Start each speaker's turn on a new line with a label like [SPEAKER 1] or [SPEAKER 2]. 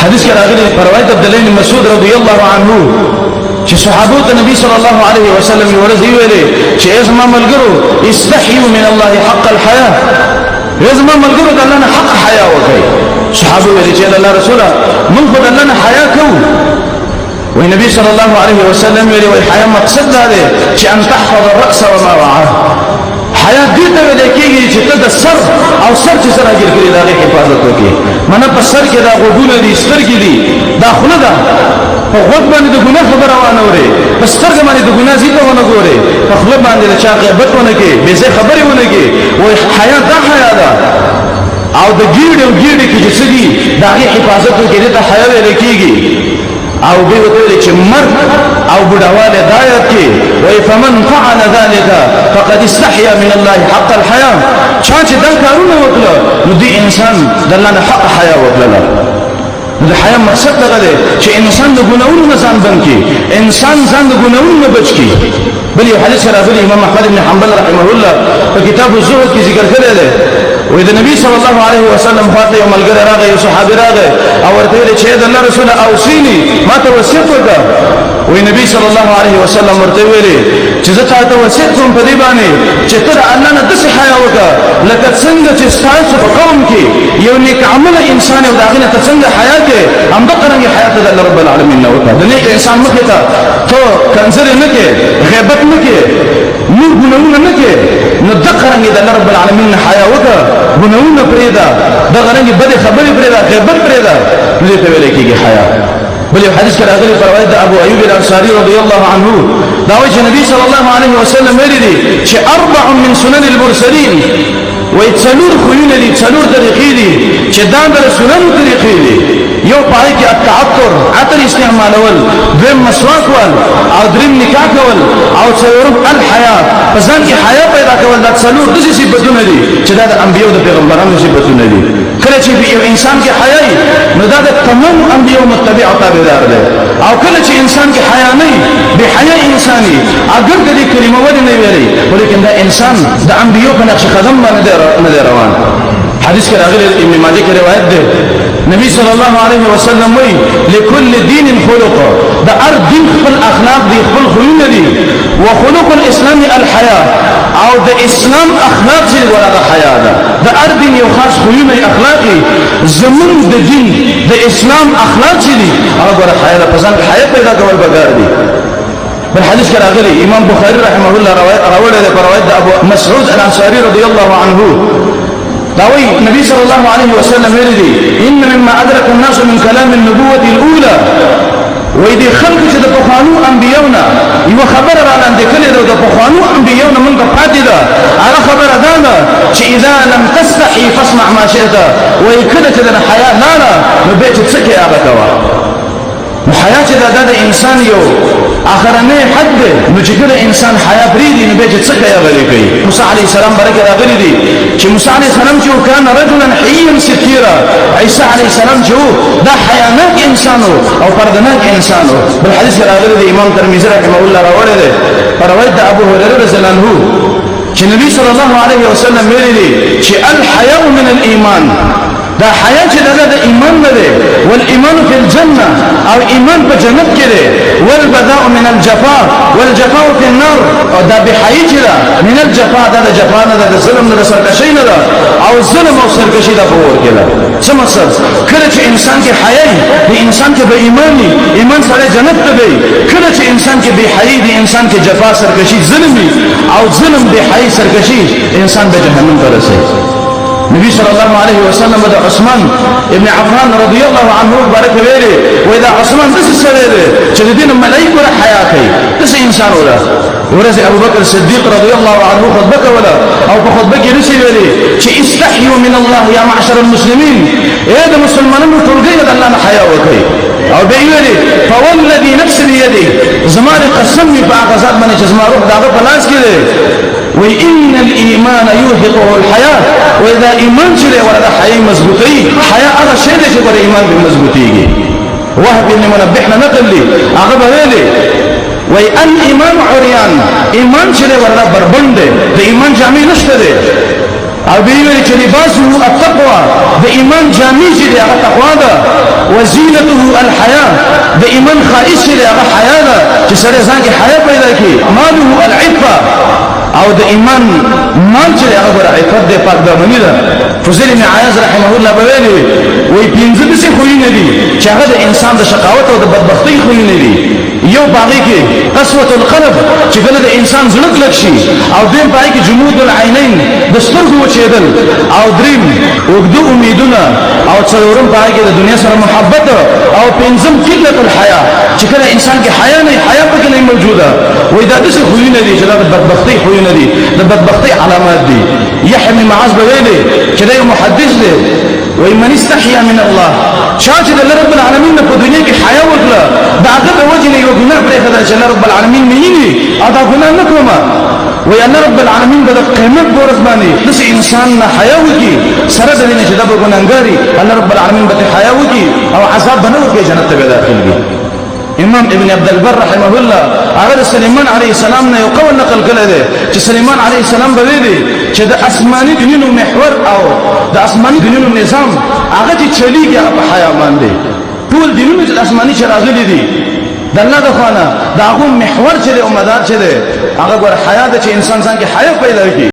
[SPEAKER 1] حدیث کې راغلی په روایت عبد الله بن مسعود رضی الله عنه چې صحابه ته نبی صلی الله علیه وسلم ورځي ویلي چې ازما ملګرو استحيوا من الله حق الحياه، ازما ملګرو د الله نه حق حیا وکړي. صحابه ویلي چې الله رسوله موږ د الله نه حیا کوو. وی نبی صلی الله علیه وسلم ویلي وی حیا مقصد دا دی چې ان تحفظ الراس وما وعاه. حیا دې ته ویل کېږي چې ته د سر او سر چې سره ګر کړی دا حفاظت وکړي. منه په سر کې دا غوږونه دي، سترګې دي، دا خوله ده. په غوږ باندې د ګناه خبره وانه اوري، په سترګې باندې د ګناه ځای ته ونه ګوري، په خوله باندې د چا غیبت ونه کوي، بې ځای خبرې ونه کوي. وایي حیا دا حیا ده. او د ګیډې او ګیډې کې چې څه دي د هغې حفاظت وکړي، دې ته حیا ویل کېږي. او بیا ورته ویلي چې مرګ او بوډاوالی دا آیت کې وایي فمن فعل ذلك فقد استحیا من الله حق الحیا. چا چې دا کارونه وکړه نو دې انسان د الله نه حق حیا وکړله. د حیا مقصد دغه دی چې انسان د ګناهونو نه ځان بند کړي، انسان ځان د ګناهونو نه بچ کړي. بل یو حدیث راغلی امام احمد بن حنبل رحمه الله په کتاب الزهد کې ذکر کړی دی. وې د نبی صلی الله علیه وسلم خواته یو ملګری راغی، یو صحابي راغی او ورته ویل چې د الله رسول اوصیني ما ته وصیت وکړه. وې نبی صلی الله علیه وسلم ورته ویل چې زه تاسو وصیت کوم په دې باندې چې تر الله نه داسې حیا وکړه لکه څنګه چې تاسو په قوم کې یو نیک عمل انسان او داغه ته څنګه حیا کې هم د قرنګ حیات د الله رب العالمین نه وکړه. د نیک انسان مخې ته ته کنځل نه کې، غیبت نه کې، نور ګناهونه نه کې، نو د قرنګ د الله رب العالمین نه حیا وکړه، ګناهونه پرېږده، د قرنګ بد خبرې پرېږده، غیبت پرېږده، دې ته ویل کېږي حیا. بل یو حدیث کې راغلی په روایت د ابو ایوب الانصاری رضی الله عنه دا وایي چې نبی صلی الله علیه وسلم ویلي دي چې اربع من سنن المرسلین، وایي څلور خویونه دي، څلور طریقې دي چې دا د رسولانو طریقې دي. یو پای کې التعطر، عطر استعمالول، دویم مسواک ول، او دریم نکاح کول، او څلورم الحیا، په ځان کې حیا پیدا کول. دا څلور داسې صفتونه دي چې دا د انبیو د پیغمبرانو صفتونه دي. کله چې یو انسان کې حیا وي نو دا د تمام انبیو متبع او تابعدار دی. او کله چې انسان کې حیا نه وي، بې حیا انسان وي، اگر د دې کلمه ولې نه ویلي، ولیکن دا انسان د انبیو په نقش قدم باندې نه دی روان. حدیث کې راغلی ابن ماجه کې روایت ده، نبی صلی الله علیه وسلم وایي لكل دین خلق، د هر دین خپل اخلاق دي، خپل خویونه دي. وخلق الاسلام الحیا، او د اسلام اخلاق چې ورته حیا ده. د هر دین یو خاص خویونه اخلاقي، زمون د دین د اسلام اخلاق چې دي هغه ورته حیا ده. پسند حیا پیدا کول پکار دي. بل حدیث کې راغلی امام بخاری رحمه الله راوړی دی په روایت د ابو مسعود الانصاری رضی الله عنه داوي النبي صلى الله عليه وسلم ویلي ان مما ادرك الناس من كلام النبوه الاولى ويدي خلق چې د پخوانو انبيونا یو خبر را لاندې کړي د پخوانو انبيونا موږ پاتې ده هغه خبره ده چې اذا لم تستحي فاصنع ما شئت ويكده چې د حیا نه نو به چې څه کې هغه کوا. حیا چې د انسان یو اخرنه حد ده، نو چې کله انسان حیا پریدي نو به چې څه کوي غلي کوي. موسی عليه السلام برکه راغلي دي چې موسی عليه السلام چې کان رجلا حيا ستيرا، عيسى عليه السلام چې دا حیانات انسانو او پردناک انسانو. بل حدیث راغلي دي امام ترمذی رحمه الله راوړی دی په روایت د ابو هريره رضی الله عنه چې نبی صلی الله علیه وسلم ویلي چې الحیاء من الايمان، دا حیا چې دا د ایمان نه دی. والایمان فی الجنه، او ایمان په جنت کې دی. والبذاء من الجفاء، والجفاء فی النار، او دا بحیی چې دا من الجفاء، دا د جفا نه ده، د ظلم نه، د سرکشی نه ده، او ظلم او سرکشی دا په ور کې ده. څه مقصد؟ کله چې انسان کې حیا وي د انسان کې به ایمان وي، ایمان سره جنت ته دی. کله چې انسان کې بے حیی د انسان کې جفا، سرکشی، ظلم وي، او ظلم، بے حیی، سرکشی انسان به جهنم ته رسي. نبی صلی الله علیه وسلم د عثمان ابن عفان رضی الله عنه مبارک ویلي واذا عثمان داسې سړی دی چې د دین ملائکه له حیا کوي، داسې انسان ولا ورځ ابو بکر صدیق رضی الله عنه خطبه کوله او په خطبه کې رسي ویلي چې استحيوا من الله يا معشر المسلمين، اے د مسلمانانو ټولګي د الله نه حیا وکړي. او به ویلي فوالذي نفس بيده، زما قسم په هغه ذات باندې چې زما روح دغه په لاس کې دی، وإن الإيمان يوثقه الحياة، وإذا إيمان شري ورد حياة مضبوطي، حياة هذا شيء اللي شبه إيمان بمضبوطيه. وهب بن منبحنا نقل لي أغبى لي وأن إيمان عريان، إيمان شري ورد بربند، ده إيمان جامع نشته. او بیوی چې لباسه التقوى، د ایمان جامع چې هغه تقوا ده. وزینته الحیا د ایمان خائص دی هغه حیا ده چې سره ځان کې حیا پیدا کی ماله العفه او د ایمان مال چې هغه عفت دی پاک دامنی ده فضیل بن عیاض رحمه الله بویلی وی پنځه دسه خوینه دي چې هغه د انسان د شقاوت او د بدبختی خوینه دي یو باغی کې قسوه القلب چې کله د انسان زړه کلک شي او دیم پای کې جمود العینین د سترګو وچېدل او دریم وګدو امیدونه او څلورم پای کې د دنیا سره محبت او پنځم قلت الحیا چې کله انسان کې حیا نه حیا پکې نه موجوده وای دا دسه خوینه دي چې د بدبختی خوینه دي د بدبختی علامات دي یحیی بن معاذ بویلی چې دا محدث دی وای من استحیا من الله شاهد د رب العالمین په دنیا کې حیا وکړه دا هغه وجه نه یو ګناه پرې کړه چې رب العالمین نه یې ادا ګناه نه کوم وای ان رب العالمین د قیامت ورځ باندې د انسان نه حیا وکي سره د دې چې د ګناګاری الله رب العالمین به حیا وکي او عذاب بنور کې جنت ته داخل وي امام ابن عبد البر رحمه الله هغه سليمان عليه السلام نه یو قول نقل کړی دی چې سليمان عليه السلام به ویلي چې د آسماني دنیو محور او د آسماني دنیو نظام هغه چې چلیږي هغه په حیا باندې ټول دنیو چې آسماني چې راغلي دي د الله د خوانه دا هغه محور چې د مدار چې دی هغه ګور حیا د چې انسان ځان کې حیا پیدا کوي